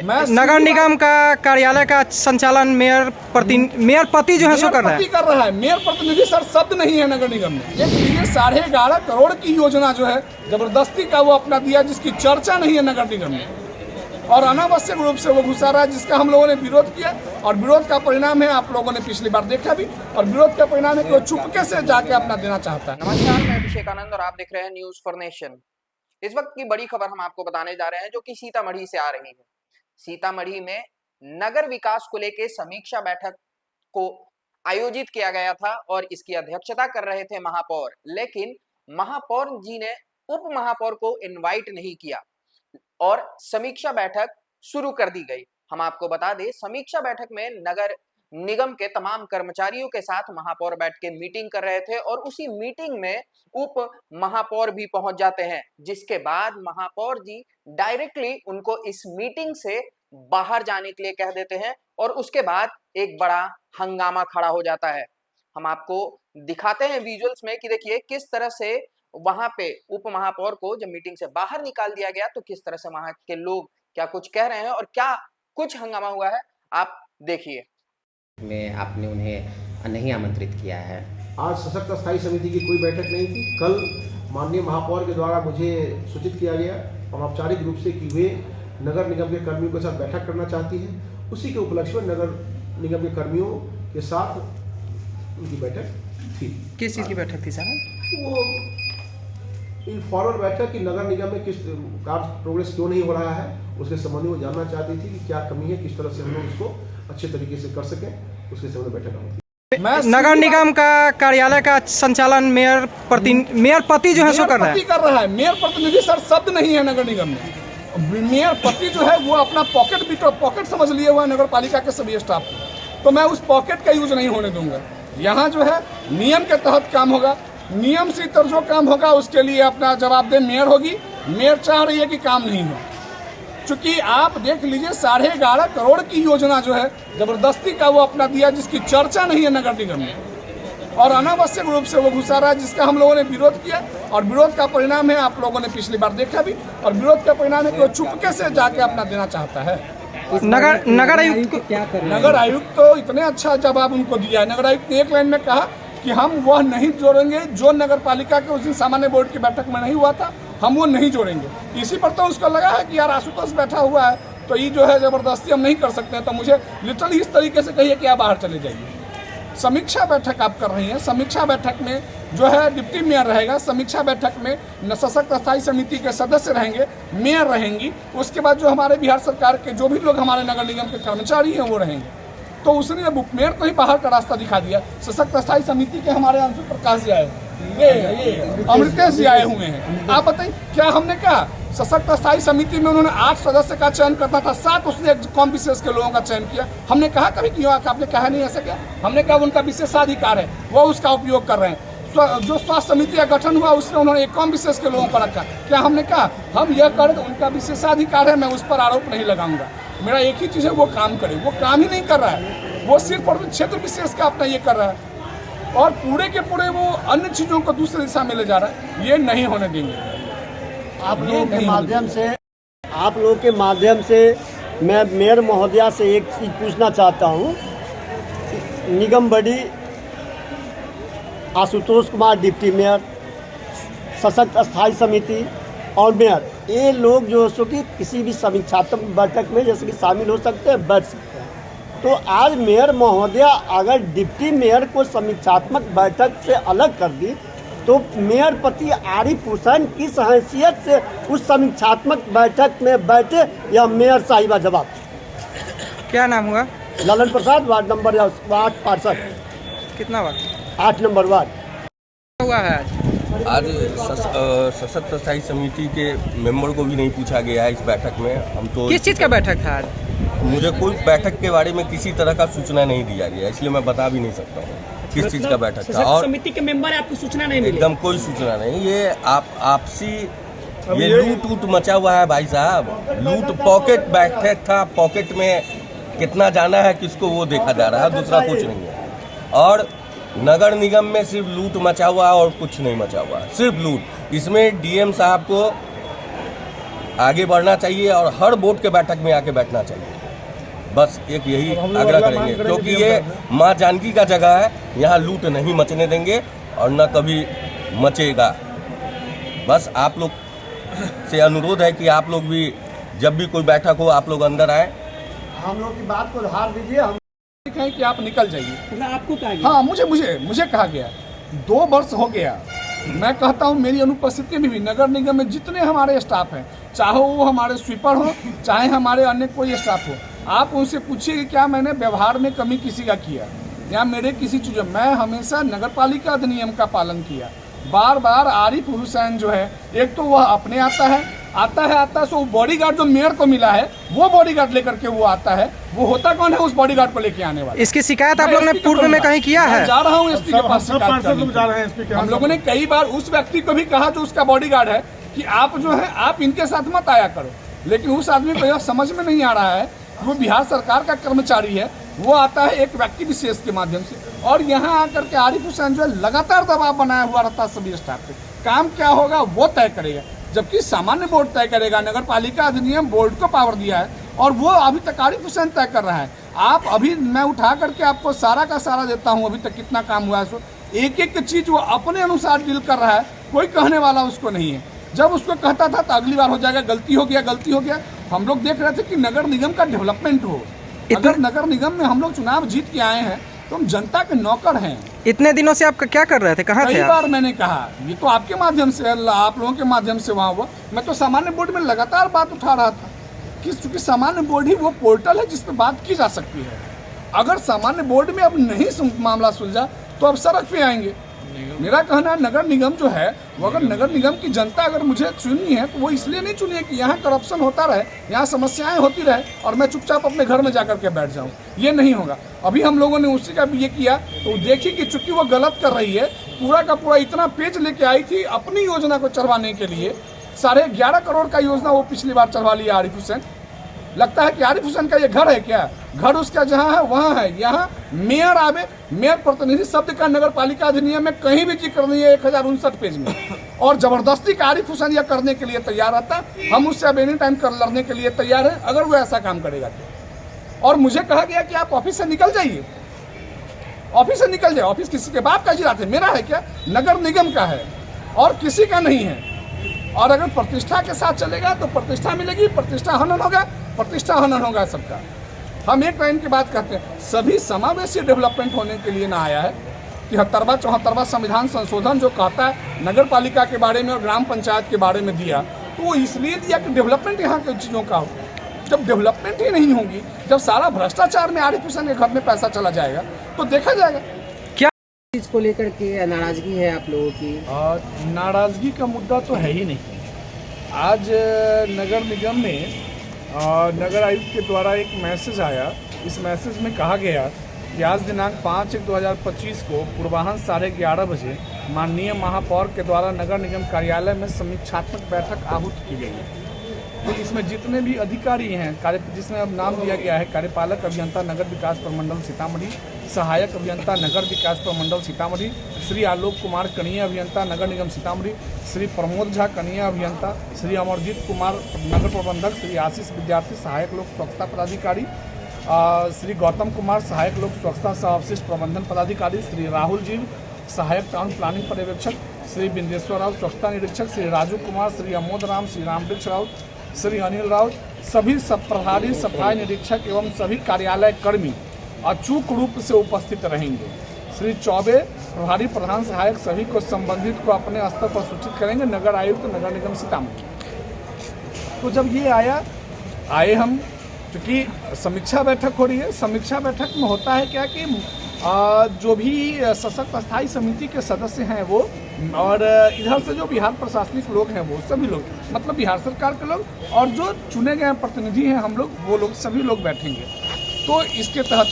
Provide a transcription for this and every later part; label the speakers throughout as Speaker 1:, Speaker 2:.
Speaker 1: नगर निगम का कार्यालय का संचालन मेयर पति जो है सो कर रहा है।
Speaker 2: मेयर प्रतिनिधि सर शब्द नहीं है नगर निगम में। एक लिए 11.5 करोड़ की योजना जो है जबरदस्ती का वो अपना दिया, जिसकी चर्चा नहीं है नगर निगम में, और अनावश्यक रूप से वो घुसा रहा है, जिसका हम लोगों ने विरोध किया। और विरोध का परिणाम है, आप लोगों ने पिछली बार देखा भी, और विरोध का परिणाम है कि वो चुपके से जाके अपना देना चाहता है।
Speaker 3: नमस्कार, मैं अभिषेक आनंद और आप देख रहे हैं न्यूज फॉर नेशन। इस वक्त की बड़ी खबर हम आपको बताने जा रहे हैं, जो कि सीतामढ़ी से आ रही है। सीतामढ़ी में नगर विकास को लेकर समीक्षा बैठक को आयोजित किया गया था और इसकी अध्यक्षता कर रहे थे महापौर, लेकिन महापौर जी ने उप महापौर को इनवाइट नहीं किया और समीक्षा बैठक शुरू कर दी गई। हम आपको बता दें, समीक्षा बैठक में नगर निगम के तमाम कर्मचारियों के साथ महापौर बैठ के मीटिंग कर रहे थे और उसी मीटिंग में उप महापौर भी पहुंच जाते हैं, जिसके बाद महापौर जी डायरेक्टली उनको इस मीटिंग से बाहर जाने के लिए कह देते हैं और उसके बाद एक बड़ा हंगामा खड़ा हो जाता है। हम आपको दिखाते हैं विजुअल्स में कि देखिए किस तरह से वहां पे उप महापौर को जब मीटिंग से बाहर निकाल दिया गया तो किस तरह से वहां के लोग क्या कुछ कह रहे हैं और क्या कुछ हंगामा हुआ है, आप देखिए।
Speaker 4: में आपने उन्हें नहीं आमंत्रित किया है।
Speaker 5: आज सशक्त स्थायी समिति की कोई बैठक नहीं थी। कल माननीय महापौर के द्वारा मुझे सूचित किया गया अनौपचारिक रूप से कि वे नगर निगम के कर्मियों के साथ बैठक करना चाहती है। उसी के उपलक्ष्य में नगर निगम के कर्मियों के साथ उनकी बैठक थी।
Speaker 1: किस चीज़ की बैठक थी साहब?
Speaker 5: वो इनफॉर्मल बैठक कि नगर निगम में किस कार्य प्रोग्रेस क्यों नहीं हो रहा है, उसके संबंध में वो जानना चाहती थी कि क्या कमी है, किस तरह से हम लोग इसको अच्छे तरीके से कर सकें, उसके संबंध में बैठक होती।
Speaker 1: नगर निगम का कार्यालय का संचालन मेयर पति जो है सो कर रहा है।
Speaker 2: मेयर प्रतिनिधि सर शब्द नहीं है नगर निगम में। मेयर पति जो है वो अपना पॉकेट समझ लिए हुआ नगर पालिका के सभी स्टाफ को, तो मैं उस पॉकेट का यूज नहीं होने दूंगा। यहाँ जो है नियम के तहत काम होगा, नियम से तर जो काम होगा उसके लिए अपना जवाबदेह मेयर होगी। मेयर चाह रही है कि काम नहीं हो, चूंकि आप देख लीजिए 11.5 करोड़ की योजना जो है जबरदस्ती का वो अपना दिया, जिसकी चर्चा नहीं है नगर निगम में, और अनावश्यक रूप से वो घुसा रहा है, जिसका हम लोगों ने विरोध किया। और विरोध का परिणाम है, आप लोगों ने पिछली बार देखा भी, और विरोध का परिणाम है कि वो चुपके से जाके अपना देना चाहता है।
Speaker 1: नगर आयुक्त क्या कर रहे हैं?
Speaker 2: नगर आयुक्त तो इतने अच्छा जवाब उनको दिया। नगर आयुक्त ने एक लाइन में कहा कि हम वह नहीं जोड़ेंगे जो नगर पालिका के उस दिन सामान्य बोर्ड की बैठक में नहीं हुआ था, हम वो नहीं जोड़ेंगे। इसी पर तो उसको लगा है कि यार आशुतोष बैठा हुआ है तो ये जो है जबरदस्ती हम नहीं कर सकते हैं, तो मुझे लिटरली इस तरीके से कहिए कि आप बाहर चले जाइए। समीक्षा बैठक आप कर रही हैं, समीक्षा बैठक में जो है डिप्टी मेयर रहेगा, समीक्षा बैठक में सशक्त स्थायी समिति के सदस्य रहेंगे, मेयर रहेंगी, उसके बाद जो हमारे बिहार सरकार के जो भी लोग हमारे नगर निगम के कर्मचारी हैं वो रहेंगे। तो उसने अब मेयर को ही बाहर का रास्ता दिखा दिया। सशक्त स्थायी समिति के हमारे अंशु प्रकाश जी आए, ये अमृतेश जी आए हुए हैं। आप बताइए क्या हमने कहा? सशक्त स्थायी समिति में उन्होंने 8 सदस्य का चयन करना था, 7 उसने कौम विशेष के लोगों का चयन किया। हमने कहा कभी क्यों? आपने कहा नहीं ऐसा क्या? हमने कहा उनका विशेषाधिकार है, वो उसका उपयोग कर रहे हैं। जो स्वास्थ्य समिति का गठन हुआ उसमें उन्होंने एक कौम विशेष के लोगों को रखा। क्या हमने कहा हम यह करें तो उनका विशेषाधिकार है, मैं उस पर आरोप नहीं लगाऊंगा। मेरा एक ही चीज़ है, वो काम करे। वो काम ही नहीं कर रहा है, वो सिर्फ क्षेत्र विशेष का अपना ये कर रहा है और पूरे के पूरे वो अन्य चीज़ों को दूसरी दिशा में ले जा रहा है। ये नहीं होने देंगे।
Speaker 6: आप लोगों के माध्यम से मैं मेयर महोदया से एक चीज़ पूछना चाहता हूँ। निगम body Ashutosh Kumar deputy mayor, सशक्त स्थायी समिति और मेयर, ये लोग जो सो कि किसी भी समीक्षात्मक बैठक में जैसे कि शामिल हो सकते हैं, बैठ सकते हैं। तो आज मेयर महोदया अगर डिप्टी मेयर को समीक्षात्मक बैठक से अलग कर दी तो मेयर पति आरिफ हुसैन किस हैसियत से उस समीक्षात्मक बैठक में बैठे, या मेयर साहिबा जवाब।
Speaker 1: क्या नाम हुआ?
Speaker 6: ललन प्रसाद, वार्ड नंबर 8 पार्षद।
Speaker 1: कितना वार्ड?
Speaker 6: 8 number ward.
Speaker 1: हुआ है
Speaker 7: आज सशक्त स्थायी समिति के मेंबर को भी नहीं पूछा गया है इस बैठक में। हम तो
Speaker 1: किस चीज़ का बैठक था आज?
Speaker 7: मुझे कोई बैठक के बारे में किसी तरह का सूचना नहीं दिया गया, इसलिए मैं बता भी नहीं सकता हूँ किस चीज़ का बैठक था। और
Speaker 1: समिति के मेंबर आपको सूचना नहीं मिली?
Speaker 7: एकदम कोई सूचना नहीं। ये आपसी ये लूट मचा हुआ है भाई साहब। लूट पॉकेट बैठक था, पॉकेट में कितना जाना है किसको वो देखा जा रहा है, दूसरा कुछ नहीं है। और नगर निगम में सिर्फ लूट मचा हुआ है और कुछ नहीं मचा हुआ है, सिर्फ लूट। इसमें डीएम साहब को आगे बढ़ना चाहिए और हर बोर्ड के बैठक में आके बैठना चाहिए। बस एक यही आग्रह करेंगे, क्योंकि ये माँ जानकी का जगह है, यहाँ लूट नहीं मचने देंगे और न कभी मचेगा। बस आप लोग से अनुरोध है कि आप लोग भी जब भी कोई बैठक हो आप लोग अंदर आए।
Speaker 6: हम लोग की बात को हार दीजिए। हम
Speaker 2: कहें कि आप निकल जाइए।
Speaker 6: आपको कहा गया?
Speaker 2: हाँ, मुझे कहा गया। 2 वर्ष हो गया, मैं कहता हूँ मेरी अनुपस्थिति में भी नगर निगम में जितने हमारे स्टाफ हैं, चाहे वो हमारे स्वीपर हो, चाहे हमारे अन्य कोई स्टाफ हो, आप उनसे पूछिए कि क्या मैंने व्यवहार में कमी किसी का किया या मेरे किसी चीज़। मैं हमेशा नगर पालिका अधिनियम का पालन किया। बार बार आरिफ हुसैन जो है, एक तो वह अपने आता है सो बॉडीगार्ड जो मेयर को मिला है वो बॉडीगार्ड लेकर के वो आता है। वो होता कौन है उस बॉडीगार्ड को लेके आने वाला?
Speaker 1: इसकी शिकायत आप लोग ने पूर्व में कहीं किया है?
Speaker 2: जा रहा हूँ एसपी के पास शिकायत करने। हम लोगों ने कई बार उस व्यक्ति को भी कहा जो उसका बॉडीगार्ड है कि आप जो है आप इनके साथ मत आया करो, लेकिन उस आदमी को यह समझ में नहीं आ रहा है वो बिहार सरकार का कर्मचारी है। वो आता है एक व्यक्ति विशेष के माध्यम से और यहाँ आकर के आरिफ हुसैन जो है लगातार दबाव बनाया हुआ रहता है सभी स्टाफ पे। काम क्या होगा वो तय करेगा, जबकि सामान्य बोर्ड तय करेगा। नगर पालिका अधिनियम बोर्ड को पावर दिया है और वो अभी तक आरिफ हुसैन तय कर रहा है। आप अभी मैं उठा करके आपको सारा का सारा देता हूँ, अभी तक कितना काम हुआ है सो एक एक चीज़ वो अपने अनुसार डील कर रहा है, कोई कहने वाला उसको नहीं है। जब उसको कहता था तो अगली बार हो जाएगा, गलती हो गया। हम लोग देख रहे थे कि नगर निगम का डेवलपमेंट हो। अगर नगर निगम में हम लोग चुनाव जीत के आए हैं तो हम जनता के नौकर हैं।
Speaker 1: इतने दिनों से आप क्या कर रहे थे, कहाँ थे?
Speaker 2: कई बार मैंने कहा, ये तो आपके माध्यम से, आप लोगों के माध्यम से वहाँ हुआ। मैं तो सामान्य बोर्ड में लगातार बात उठा रहा था कि चूंकि सामान्य बोर्ड ही वो पोर्टल है जिस पर बात की जा सकती है। अगर सामान्य बोर्ड में अब नहीं मामला सुलझा तो अब सड़क पे आएंगे। मेरा कहना है नगर निगम जो है वो, अगर नगर निगम की जनता अगर मुझे चुनी है तो वो इसलिए नहीं चुनी है कि यहाँ करप्शन होता रहे, यहाँ समस्याएं होती रहे और मैं चुपचाप अपने घर में जाकर के बैठ जाऊँ। ये नहीं होगा। अभी हम लोगों ने उसी का भी ये किया तो देखिए कि चूंकि वो गलत कर रही है, पूरा का पूरा इतना पेज लेके आई थी अपनी योजना को चढ़वाने के लिए। 11.5 करोड़ का योजना वो पिछली बार चढ़वा लिया आरिफ हुसैन। लगता है कि आरिफ हुसैन का ये घर है क्या? घर उसका जहाँ है वहाँ है। यहाँ मेयर आवे, मेयर प्रतिनिधि शब्द का नगर पालिका अधिनियम में कहीं भी जिक्र नहीं है 1059 पेज में। और जबरदस्ती का आरिफ हुसैन यह करने के लिए तैयार रहता। हम उससे अब एनी टाइम कर लड़ने के लिए तैयार हैं अगर वो ऐसा काम करेगा तो। और मुझे कहा गया कि आप ऑफिस से निकल जाइए, ऑफिस से निकल जाए। ऑफिस किसी के बाप का जिला थे, मेरा है क्या? नगर निगम का है और किसी का नहीं है। और अगर प्रतिष्ठा के साथ चलेगा तो प्रतिष्ठा मिलेगी, प्रतिष्ठा हनन होगा सबका। हम एक लाइन की बात कहते हैं, सभी समावेशी डेवलपमेंट होने के लिए ना आया है। 73वां संविधान संशोधन जो कहता है नगर पालिका के बारे में और ग्राम पंचायत के बारे में दिया, तो वो इसलिए दिया कि डेवलपमेंट यहाँ की चीज़ों का हो। जब डेवलपमेंट ही नहीं होगी, जब सारा भ्रष्टाचार में आरिफ हुसैन के घर में पैसा चला जाएगा तो देखा जाएगा।
Speaker 4: क्या इसको लेकर के नाराजगी है आप लोगों की?
Speaker 2: और नाराजगी का मुद्दा तो है ही नहीं। आज नगर निगम में नगर आयुक्त के द्वारा एक मैसेज आया। इस मैसेज में कहा गया कि आज दिनांक 5/1/2025 को पूर्वाह्न 11:30 बजे माननीय महापौर के द्वारा नगर निगम कार्यालय में समीक्षात्मक बैठक आहूत की गई है। तो इसमें जितने भी अधिकारी हैं, जिसमें अब नाम दिया गया है कार्यपालक अभियंता नगर विकास प्रमंडल सीतामढ़ी, सहायक अभियंता नगर विकास प्रमंडल सीतामढ़ी, श्री आलोक कुमार कनीय अभियंता नगर निगम सीतामढ़ी, श्री प्रमोद झा कनीय अभियंता, श्री अमरजीत कुमार नगर प्रबंधक, श्री आशीष विद्यार्थी सहायक लोक स्वच्छता पदाधिकारी, श्री गौतम कुमार सहायक लोक स्वच्छता सह अवशिष्ट प्रबंधन पदाधिकारी, श्री राहुल जी सहायक टाउन प्लानिंग पर्यवेक्षक, श्री बिंदेश्वर राउत स्वच्छता निरीक्षक, श्री राजू कुमार, श्री अमोद राम, श्री रामवृक्ष राउत, श्री अनिल राउत, सभी सब प्रभारी सफाई निरीक्षक एवं सभी कार्यालय कर्मी अचूक रूप से उपस्थित रहेंगे। श्री चौबे प्रभारी प्रधान सहायक सभी को संबंधित को अपने स्तर पर सूचित करेंगे। नगर आयुक्त नगर निगम सीतामढ़ी। तो जब ये आए हम, क्योंकि समीक्षा बैठक हो रही है। समीक्षा बैठक में होता है क्या कि जो भी सशक्त स्थायी समिति के सदस्य हैं वो, और इधर से जो बिहार प्रशासनिक लोग हैं वो सभी लोग, मतलब बिहार सरकार के लोग, और जो चुने गए प्रतिनिधि हैं हम लोग, वो लोग सभी लोग बैठेंगे। तो इसके तहत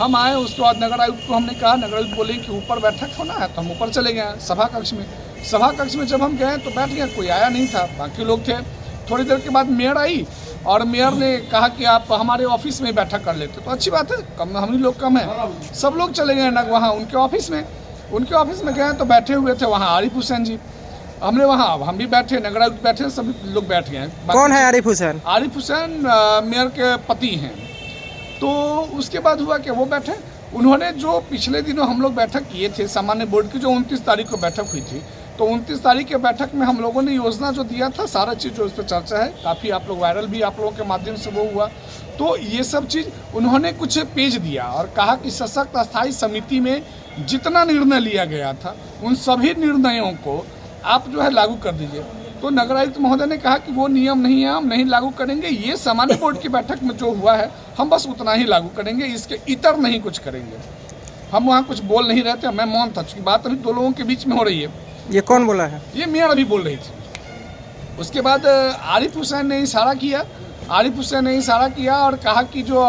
Speaker 2: हम आए। उसके बाद नगर आयुक्त को हमने कहा, नगर आयुक्त बोले कि ऊपर बैठक होना है, तो हम ऊपर चले गए सभा कक्ष में। सभा कक्ष में जब हम गए तो बैठ गए, कोई आया नहीं था, बाकी लोग थे। थोड़ी देर के बाद मेयर आई और मेयर ने कहा कि आप हमारे ऑफिस में बैठक कर लेते, तो अच्छी बात है, कम हम ही लोग कम हैं। सब लोग चले गए ना वहाँ उनके ऑफिस में। उनके ऑफिस में गए तो बैठे हुए थे वहाँ आरिफ हुसैन जी। हमने वहाँ हम भी बैठे, नगर आयुक्त बैठे, सभी लोग बैठ गए हैं।
Speaker 1: कौन है आरिफ हुसैन?
Speaker 2: आरिफ हुसैन मेयर के पति हैं। तो उसके बाद हुआ कि वो बैठे, उन्होंने जो पिछले दिनों हम लोग बैठक किए थे सामान्य बोर्ड की, जो 29 तारीख को बैठक हुई थी, तो 29 तारीख के बैठक में हम लोगों ने योजना जो दिया था, सारा चीज़ जो इस पर चर्चा है, काफ़ी आप लोग वायरल भी आप लोगों के माध्यम से वो हुआ। तो ये सब चीज़ उन्होंने कुछ पेज दिया और कहा कि सशक्त अस्थायी समिति में जितना निर्णय लिया गया था उन सभी निर्णयों को आप जो है लागू कर दीजिए। तो नगर आयुक्त महोदय ने कहा कि वो नियम नहीं है, हम नहीं लागू करेंगे, ये सामान्य बोर्ड की बैठक में जो हुआ है हम बस उतना ही लागू करेंगे, इसके इतर नहीं कुछ करेंगे। हम वहाँ कुछ बोल नहीं रहे थे, मैं मौन था, चूँकि बात अभी 2 लोगों के बीच में हो रही है।
Speaker 1: ये कौन बोला है?
Speaker 2: ये मेयर अभी बोल रही थी। उसके बाद आरिफ हुसैन ने इशारा किया और कहा कि जो